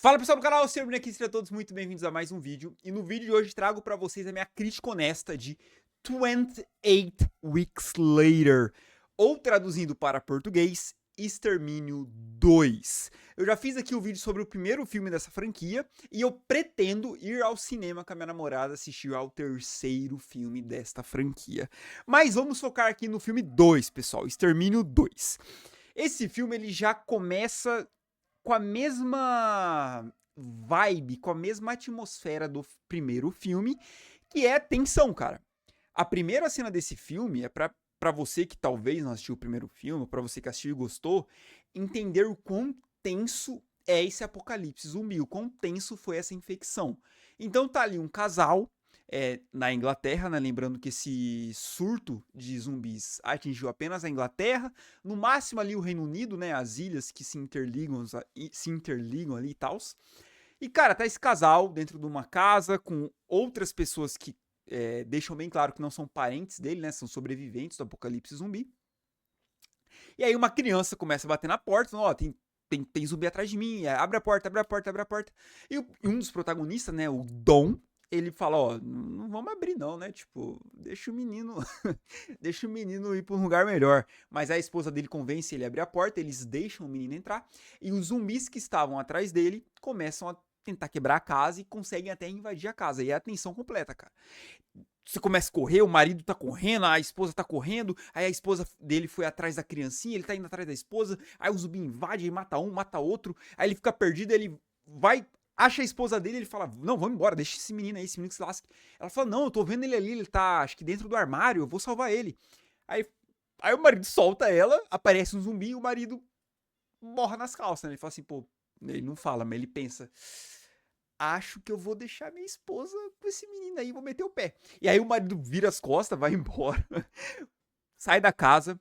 Fala pessoal do canal, Sr. aqui, sejam todos muito bem-vindos a mais um vídeo. E no vídeo de hoje trago pra vocês a minha crítica honesta de 28 Weeks Later, ou traduzindo para português, Extermínio 2. Eu já fiz aqui o vídeo sobre o primeiro filme dessa franquia e eu pretendo ir ao cinema com a minha namorada assistir ao terceiro filme desta franquia. Mas vamos focar aqui no filme 2, pessoal, Extermínio 2. Esse filme ele já começa com a mesma vibe, com a mesma atmosfera do primeiro filme, que é tensão, cara. A primeira cena desse filme é pra você que talvez não assistiu o primeiro filme, pra você que assistiu e gostou, entender o quão tenso é esse apocalipse zumbi, o quão tenso foi essa infecção. Então tá ali um casal na Inglaterra, né? Lembrando que esse surto de zumbis atingiu apenas a Inglaterra, no máximo ali o Reino Unido, né? As ilhas que se interligam ali e tal. E, cara, tá esse casal dentro de uma casa com outras pessoas que deixam bem claro que não são parentes dele, né? São sobreviventes do apocalipse zumbi. E aí uma criança começa a bater na porta, falando, ó, tem zumbi atrás de mim, abre a porta, abre a porta, abre a porta. E um dos protagonistas, né, o Dom, ele fala, ó, não vamos abrir não, né, tipo, deixa o menino, deixa o menino ir pra um lugar melhor. Mas a esposa dele convence ele a abrir a porta, eles deixam o menino entrar, e os zumbis que estavam atrás dele começam a tentar quebrar a casa e conseguem até invadir a casa, e é a tensão completa, cara. Você começa a correr, o marido tá correndo, a esposa tá correndo, aí a esposa dele foi atrás da criancinha, ele tá indo atrás da esposa, aí o zumbi invade, aí mata um, mata outro, aí ele fica perdido, ele vai, acha a esposa dele, ele fala, não, vamos embora, deixa esse menino aí, esse menino que se lasque. Ela fala, não, eu tô vendo ele ali, ele tá, acho que dentro do armário, eu vou salvar ele. Aí o marido solta ela, aparece um zumbi e o marido morre nas calças, né? Ele fala assim, pô, ele não fala, mas ele pensa, acho que eu vou deixar minha esposa com esse menino aí, vou meter o pé. E aí o marido vira as costas, vai embora, sai da casa,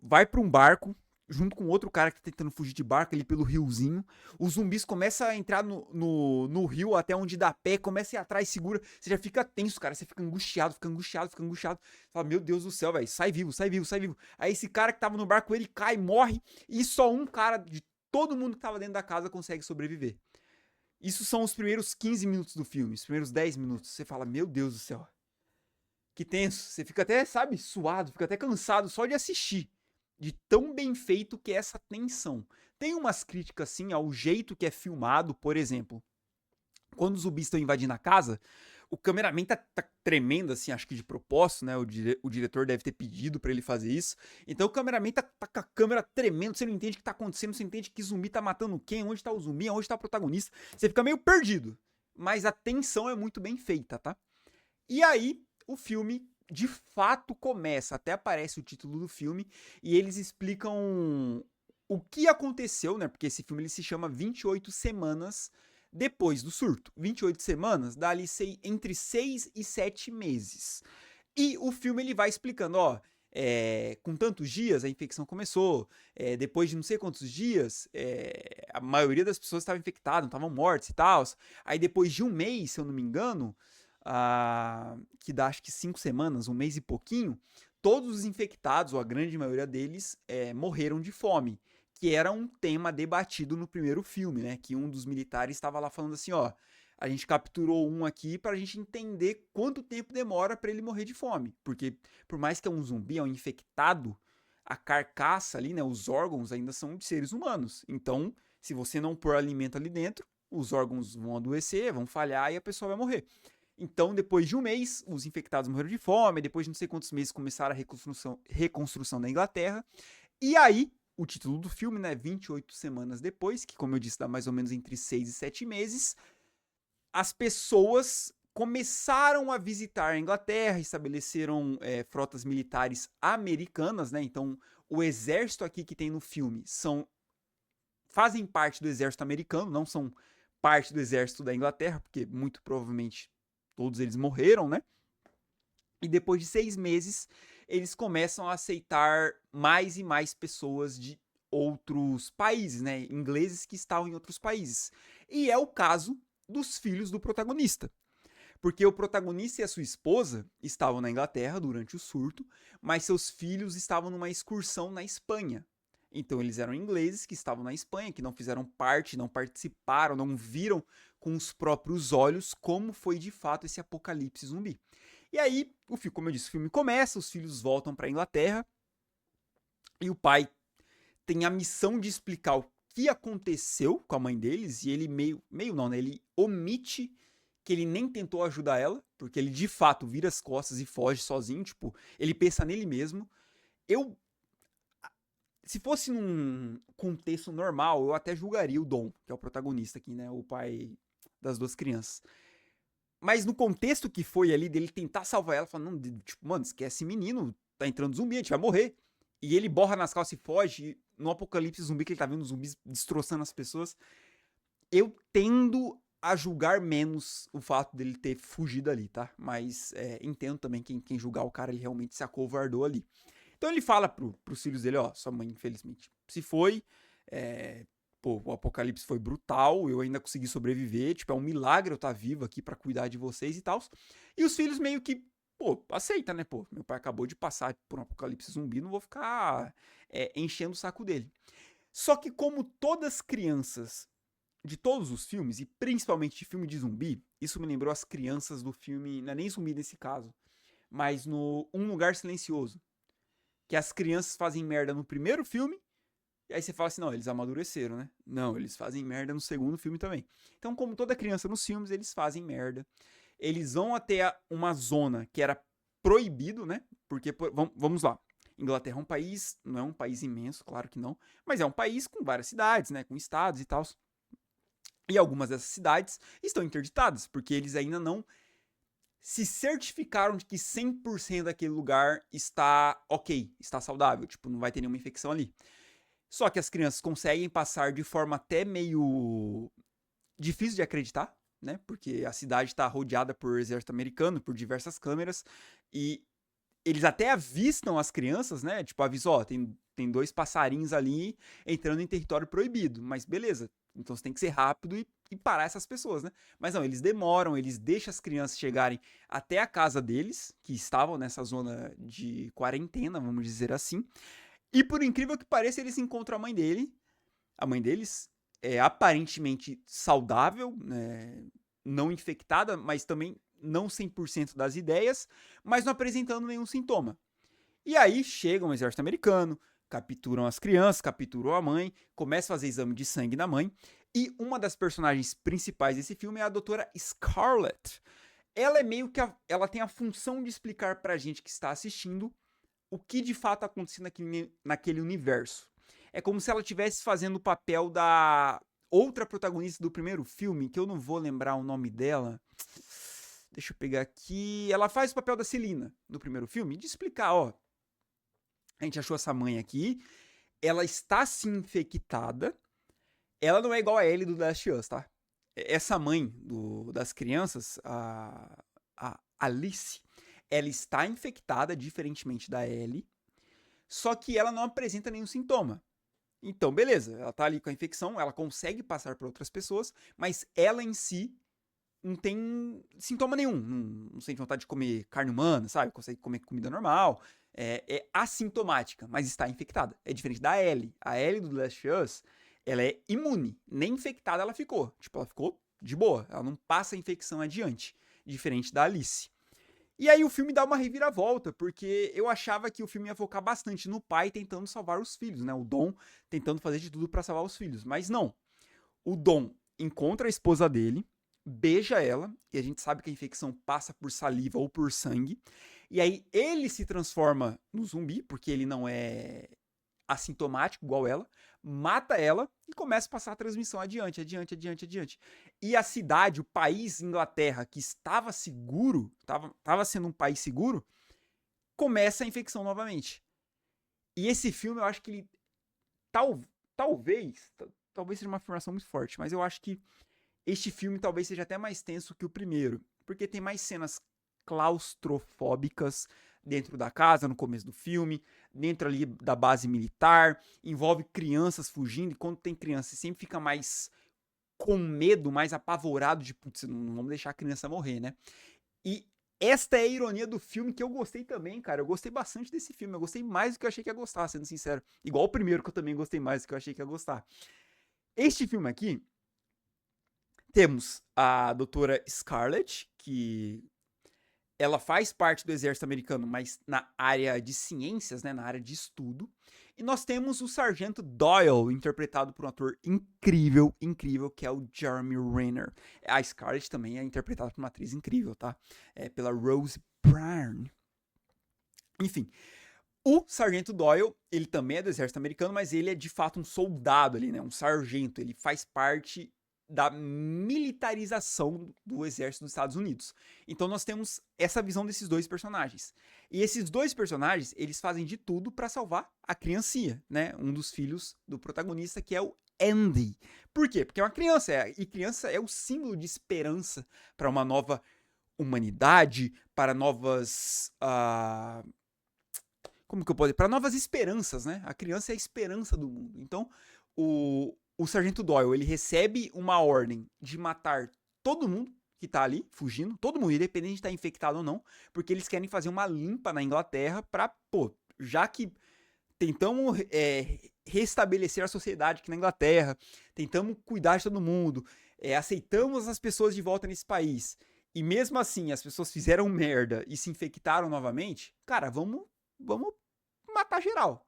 vai pra um barco, junto com outro cara que tá tentando fugir de barco ali pelo riozinho. Os zumbis começam a entrar no rio até onde dá pé, começa a ir atrás, segura. Você já fica tenso, cara. Você fica angustiado, fica angustiado, fica angustiado. Fala, meu Deus do céu, velho, sai vivo, sai vivo, sai vivo. Aí esse cara que tava no barco, ele cai, morre, e só um cara de todo mundo que tava dentro da casa consegue sobreviver. Isso são os primeiros 15 minutos do filme, os primeiros 10 minutos. Você fala, meu Deus do céu, que tenso. Você fica até, sabe, suado, fica até cansado só de assistir. De tão bem feito que é essa tensão. Tem umas críticas, assim, ao jeito que é filmado, por exemplo. Quando os zumbis estão invadindo a casa, o cameraman tá tremendo, assim, acho que de propósito, né? O diretor deve ter pedido pra ele fazer isso. Então o cameraman tá com a câmera tremendo, você não entende o que tá acontecendo, você entende que zumbi tá matando quem, onde tá o zumbi, onde tá o protagonista. Você fica meio perdido. Mas a tensão é muito bem feita, tá? E aí, o filme de fato começa, até aparece o título do filme, e eles explicam o que aconteceu, né? Porque esse filme ele se chama 28 semanas depois do surto. 28 semanas dá ali entre 6 e 7 meses. E o filme ele vai explicando, ó, com tantos dias a infecção começou, depois de não sei quantos dias, a maioria das pessoas estava infectada, estavam mortas e tal. Aí depois de um mês, se eu não me engano, que dá acho que 5 semanas, um mês e pouquinho, todos os infectados, ou a grande maioria deles, morreram de fome, que era um tema debatido no primeiro filme, né? Que um dos militares estava lá falando assim, ó, a gente capturou um aqui para a gente entender quanto tempo demora para ele morrer de fome, porque por mais que é um zumbi, é um infectado, a carcaça ali, né, os órgãos ainda são de seres humanos. Então, se você não pôr alimento ali dentro, os órgãos vão adoecer, vão falhar e a pessoa vai morrer. Então, depois de um mês, os infectados morreram de fome, depois de não sei quantos meses começaram a reconstrução da Inglaterra. E aí, o título do filme, né, 28 semanas depois, que como eu disse, dá mais ou menos entre 6 e 7 meses, as pessoas começaram a visitar a Inglaterra, estabeleceram frotas militares americanas, né? Então, o exército aqui que tem no filme fazem parte do exército americano, não são parte do exército da Inglaterra, porque muito provavelmente todos eles morreram, né? E depois de 6 meses, eles começam a aceitar mais e mais pessoas de outros países, né? Ingleses que estavam em outros países. E é o caso dos filhos do protagonista. Porque o protagonista e a sua esposa estavam na Inglaterra durante o surto, mas seus filhos estavam numa excursão na Espanha. Então eles eram ingleses que estavam na Espanha, que não fizeram parte, não participaram, não viram com os próprios olhos como foi de fato esse apocalipse zumbi. E aí, como eu disse, o filme começa, os filhos voltam para a Inglaterra e o pai tem a missão de explicar o que aconteceu com a mãe deles e ele meio não, né? Ele omite que ele nem tentou ajudar ela, porque ele de fato vira as costas e foge sozinho, tipo, ele pensa nele mesmo. Se fosse num contexto normal, eu até julgaria o Dom, que é o protagonista aqui, né? O pai das duas crianças. Mas no contexto que foi ali, dele tentar salvar ela, falando, não, tipo, mano, esquece esse menino, tá entrando zumbi, a gente vai morrer. E ele borra nas calças e foge, no apocalipse zumbi, que ele tá vendo os zumbis destroçando as pessoas. Eu tendo a julgar menos o fato dele ter fugido ali, tá? Mas entendo também quem julgar o cara, ele realmente se acovardou ali. Então ele fala pros filhos dele, ó, sua mãe infelizmente se foi, o apocalipse foi brutal, eu ainda consegui sobreviver, tipo, é um milagre eu estar vivo aqui pra cuidar de vocês e tal. E os filhos meio que, aceita, né, meu pai acabou de passar por um apocalipse zumbi, não vou ficar enchendo o saco dele. Só que como todas as crianças de todos os filmes, e principalmente de filme de zumbi, isso me lembrou as crianças do filme, não é nem zumbi nesse caso, mas no Um Lugar Silencioso, que as crianças fazem merda no primeiro filme, e aí você fala assim, não, eles amadureceram, né? Não, eles fazem merda no segundo filme também. Então, como toda criança nos filmes, eles fazem merda. Eles vão até uma zona que era proibido, né? Porque, vamos lá, Inglaterra é um país, não é um país imenso, claro que não, mas é um país com várias cidades, né? Com estados e tal. E algumas dessas cidades estão interditadas, porque eles ainda não se certificaram de que 100% daquele lugar está ok, está saudável, tipo, não vai ter nenhuma infecção ali. Só que as crianças conseguem passar de forma até meio difícil de acreditar, né? Porque a cidade está rodeada por exército americano, por diversas câmeras, e eles até avistam as crianças, né? Tipo, avisam, ó, tem 2 passarinhos ali entrando em território proibido, mas beleza. Então você tem que ser rápido e parar essas pessoas, né? Mas não, eles demoram, eles deixam as crianças chegarem até a casa deles, que estavam nessa zona de quarentena, vamos dizer assim. E por incrível que pareça, eles encontram a mãe dele. A mãe deles é aparentemente saudável, né? Não infectada, mas também não 100% das ideias, mas não apresentando nenhum sintoma. E aí chega um exército americano, capturam as crianças, capturam a mãe, começa a fazer exame de sangue na mãe, e uma das personagens principais desse filme é a doutora Scarlett. Ela é meio que ela tem a função de explicar pra gente que está assistindo o que de fato aconteceu naquele universo. É como se ela estivesse fazendo o papel da outra protagonista do primeiro filme, que eu não vou lembrar o nome dela. Deixa eu pegar aqui. Ela faz o papel da Celina no primeiro filme, de explicar, ó, a gente achou essa mãe aqui, ela está sim infectada, ela não é igual a Ellie do The Last of Us, tá? Essa mãe das crianças, a Alice, ela está infectada, diferentemente da Ellie, só que ela não apresenta nenhum sintoma. Então, beleza, ela tá ali com a infecção, ela consegue passar para outras pessoas, mas ela em si não tem sintoma nenhum. Não sente vontade de comer carne humana, sabe? Consegue comer comida normal. É assintomática, mas está infectada. É diferente da Ellie. A Ellie do The Last of Us, ela é imune. Nem infectada ela ficou. Tipo, ela ficou de boa. Ela não passa a infecção adiante. Diferente da Alice. E aí o filme dá uma reviravolta, porque eu achava que o filme ia focar bastante no pai tentando salvar os filhos, né? O Dom tentando fazer de tudo para salvar os filhos. Mas não. O Dom encontra a esposa dele, beija ela, e a gente sabe que a infecção passa por saliva ou por sangue. E aí ele se transforma no zumbi, porque ele não é assintomático igual ela, mata ela e começa a passar a transmissão adiante. E a cidade, o país Inglaterra, que estava seguro, estava sendo um país seguro, começa a infecção novamente. E esse filme, eu acho que ele talvez seja uma afirmação muito forte, mas eu acho que este filme talvez seja até mais tenso que o primeiro, porque tem mais cenas claustrofóbicas dentro da casa, no começo do filme, dentro ali da base militar, envolve crianças fugindo, e quando tem criança, você sempre fica mais com medo, mais apavorado de, putz, não vamos deixar a criança morrer, né? E esta é a ironia do filme que eu gostei também, cara. Eu gostei bastante desse filme. Eu gostei mais do que eu achei que ia gostar, sendo sincero. Igual o primeiro, que eu também gostei mais do que eu achei que ia gostar. Este filme aqui, temos a doutora Scarlett, que ela faz parte do exército americano, mas na área de ciências, né, na área de estudo. E nós temos o Sargento Doyle, interpretado por um ator incrível, incrível, que é o Jeremy Renner. A Scarlett também é interpretada por uma atriz incrível, tá? É pela Rose Byrne. Enfim, o Sargento Doyle, ele também é do exército americano, mas ele é de fato um soldado ali, né? Um sargento. Ele faz parte da militarização do exército dos Estados Unidos. Então nós temos essa visão desses dois personagens. E esses dois personagens, eles fazem de tudo para salvar a criancinha, né? Um dos filhos do protagonista, que é o Andy. Por quê? Porque é uma criança, e criança é o símbolo de esperança para uma nova humanidade, para novas... como que eu posso dizer? Para novas esperanças, né? A criança é a esperança do mundo. Então, o Sargento Doyle, ele recebe uma ordem de matar todo mundo que tá ali, fugindo, todo mundo, independente de estar infectado ou não, porque eles querem fazer uma limpa na Inglaterra pra, pô, já que tentamos restabelecer a sociedade aqui na Inglaterra, tentamos cuidar de todo mundo, aceitamos as pessoas de volta nesse país, e mesmo assim as pessoas fizeram merda e se infectaram novamente, cara, vamos matar geral.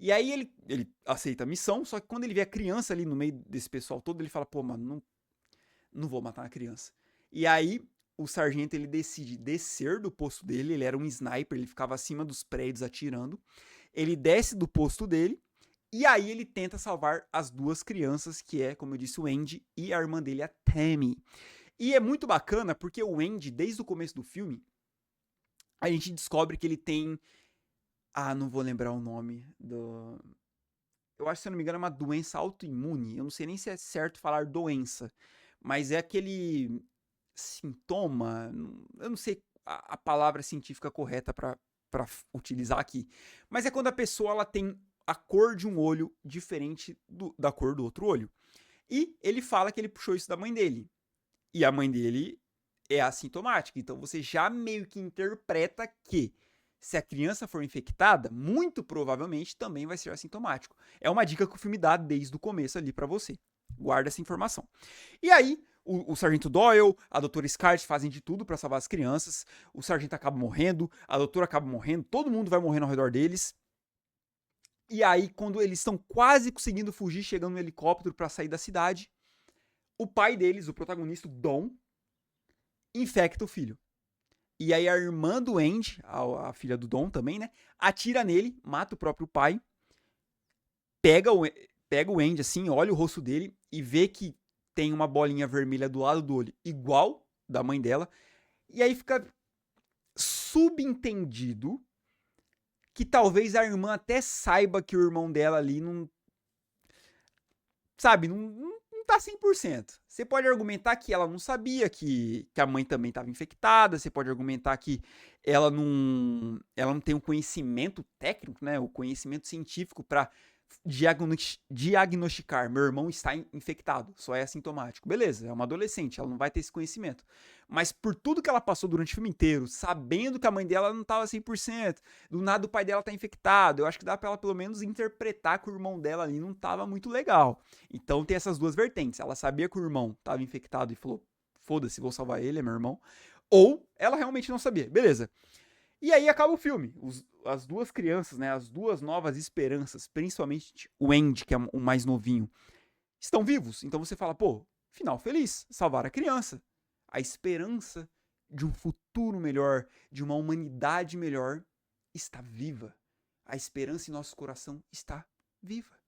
E aí ele aceita a missão, só que quando ele vê a criança ali no meio desse pessoal todo, ele fala, pô, mano, não vou matar a criança. E aí o sargento, ele decide descer do posto dele, ele era um sniper, ele ficava acima dos prédios atirando. Ele desce do posto dele, e aí ele tenta salvar as duas crianças, que é, como eu disse, o Andy e a irmã dele, a Tammy. E é muito bacana, porque o Andy, desde o começo do filme, a gente descobre que ele tem... não vou lembrar o nome do... Eu acho que, se eu não me engano, é uma doença autoimune. Eu não sei nem se é certo falar doença. Mas é aquele sintoma... Eu não sei a palavra científica correta para utilizar aqui. Mas é quando a pessoa ela tem a cor de um olho diferente da cor do outro olho. E ele fala que ele puxou isso da mãe dele. E a mãe dele é assintomática. Então você já meio que interpreta que se a criança for infectada, muito provavelmente também vai ser assintomático. É uma dica que o filme dá desde o começo ali pra você. Guarda essa informação. E aí, o Sargento Doyle, a doutora Scarlett fazem de tudo pra salvar as crianças. O sargento acaba morrendo, a doutora acaba morrendo, todo mundo vai morrendo ao redor deles. E aí, quando eles estão quase conseguindo fugir, chegando no helicóptero pra sair da cidade, o pai deles, o protagonista, o Dom, infecta o filho. E aí a irmã do Andy, a filha do Dom também, né? Atira nele, mata o próprio pai. Pega o Andy assim, olha o rosto dele e vê que tem uma bolinha vermelha do lado do olho, igual da mãe dela. E aí fica subentendido que talvez a irmã até saiba que o irmão dela ali não... Sabe, não tá 100%. Você pode argumentar que ela não sabia que a mãe também estava infectada, você pode argumentar que ela não tem o conhecimento técnico, né, o conhecimento científico para diagnosticar, meu irmão está infectado, só é assintomático. Beleza, é uma adolescente, ela não vai ter esse conhecimento. Mas por tudo que ela passou durante o filme inteiro, sabendo que a mãe dela não estava 100%, do nada o pai dela tá infectado, eu acho que dá pra ela pelo menos interpretar que o irmão dela ali não estava muito legal. Então tem essas duas vertentes. Ela sabia que o irmão estava infectado e falou, foda-se, vou salvar ele, é meu irmão. Ou ela realmente não sabia. Beleza. E aí acaba o filme. As duas crianças, né, as duas novas esperanças, principalmente o Andy, que é o mais novinho, estão vivos. Então você fala, pô, final feliz, salvar a criança. A esperança de um futuro melhor, de uma humanidade melhor, está viva. A esperança em nosso coração está viva.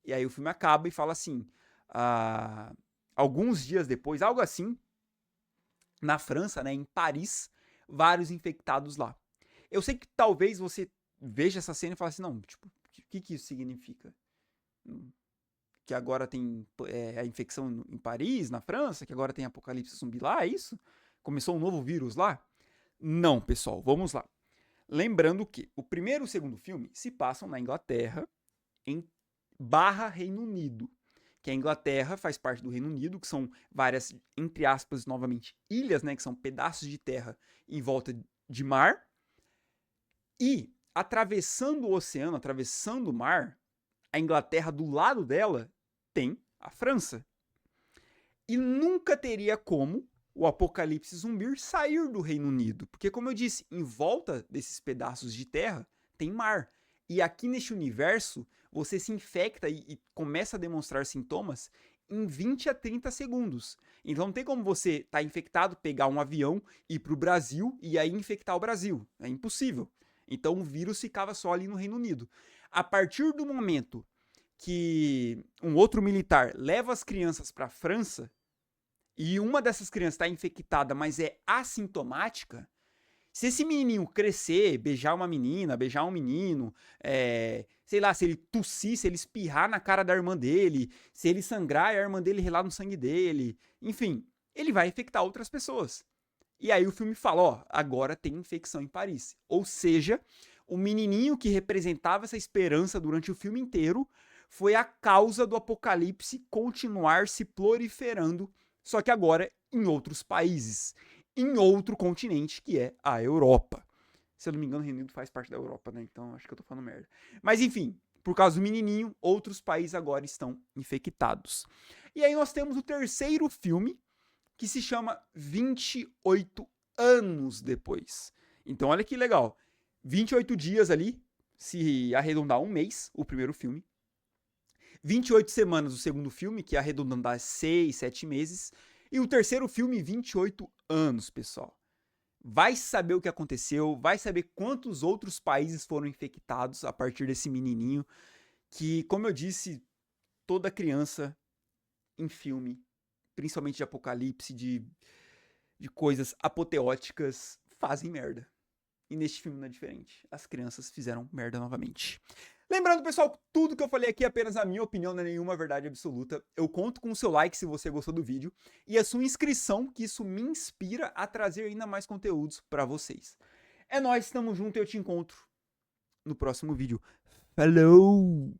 E aí o filme acaba e fala assim, alguns dias depois, algo assim, na França, né, em Paris, vários infectados lá. Eu sei que talvez você veja essa cena e fale assim, não, tipo, o que isso significa? Que agora tem a infecção em Paris, na França, que agora tem apocalipse zumbi lá, é isso? Começou um novo vírus lá? Não, pessoal, vamos lá. Lembrando que o primeiro e o segundo filme se passam na Inglaterra, em / Reino Unido, que a Inglaterra faz parte do Reino Unido, que são várias, entre aspas, novamente, ilhas, né, que são pedaços de terra em volta de mar. E, atravessando o oceano, atravessando o mar, a Inglaterra, do lado dela, tem a França. E nunca teria como o apocalipse zumbi sair do Reino Unido. Porque, como eu disse, em volta desses pedaços de terra tem mar. E aqui neste universo, você se infecta e começa a demonstrar sintomas em 20 a 30 segundos. Então não tem como você estar infectado, pegar um avião, ir para o Brasil e aí infectar o Brasil. É impossível. Então o vírus ficava só ali no Reino Unido. A partir do momento que um outro militar leva as crianças para a França e uma dessas crianças está infectada, mas é assintomática, se esse menininho crescer, beijar uma menina, beijar um menino, sei lá, se ele tossir, se ele espirrar na cara da irmã dele, se ele sangrar e a irmã dele relar no sangue dele, enfim, ele vai infectar outras pessoas. E aí o filme fala, ó, agora tem infecção em Paris. Ou seja, o menininho que representava essa esperança durante o filme inteiro foi a causa do apocalipse continuar se proliferando, só que agora em outros países, em outro continente, que é a Europa. Se eu não me engano, o Reino Unido faz parte da Europa, né? Então acho que eu tô falando merda. Mas enfim, por causa do menininho, outros países agora estão infectados. E aí nós temos o terceiro filme, que se chama 28 anos depois. Então olha que legal. 28 dias ali, se arredondar um mês, o primeiro filme. 28 semanas o segundo filme, que arredondando dá 6, 7 meses. E o terceiro filme, 28 anos, pessoal. Vai saber o que aconteceu, vai saber quantos outros países foram infectados a partir desse menininho, que, como eu disse, toda criança em filme, principalmente de apocalipse, de coisas apoteóticas, fazem merda. E neste filme não é diferente. As crianças fizeram merda novamente. Lembrando, pessoal, tudo que eu falei aqui é apenas a minha opinião, não é nenhuma verdade absoluta. Eu conto com o seu like se você gostou do vídeo e a sua inscrição, que isso me inspira a trazer ainda mais conteúdos para vocês. É nóis, tamo junto e eu te encontro no próximo vídeo. Falou!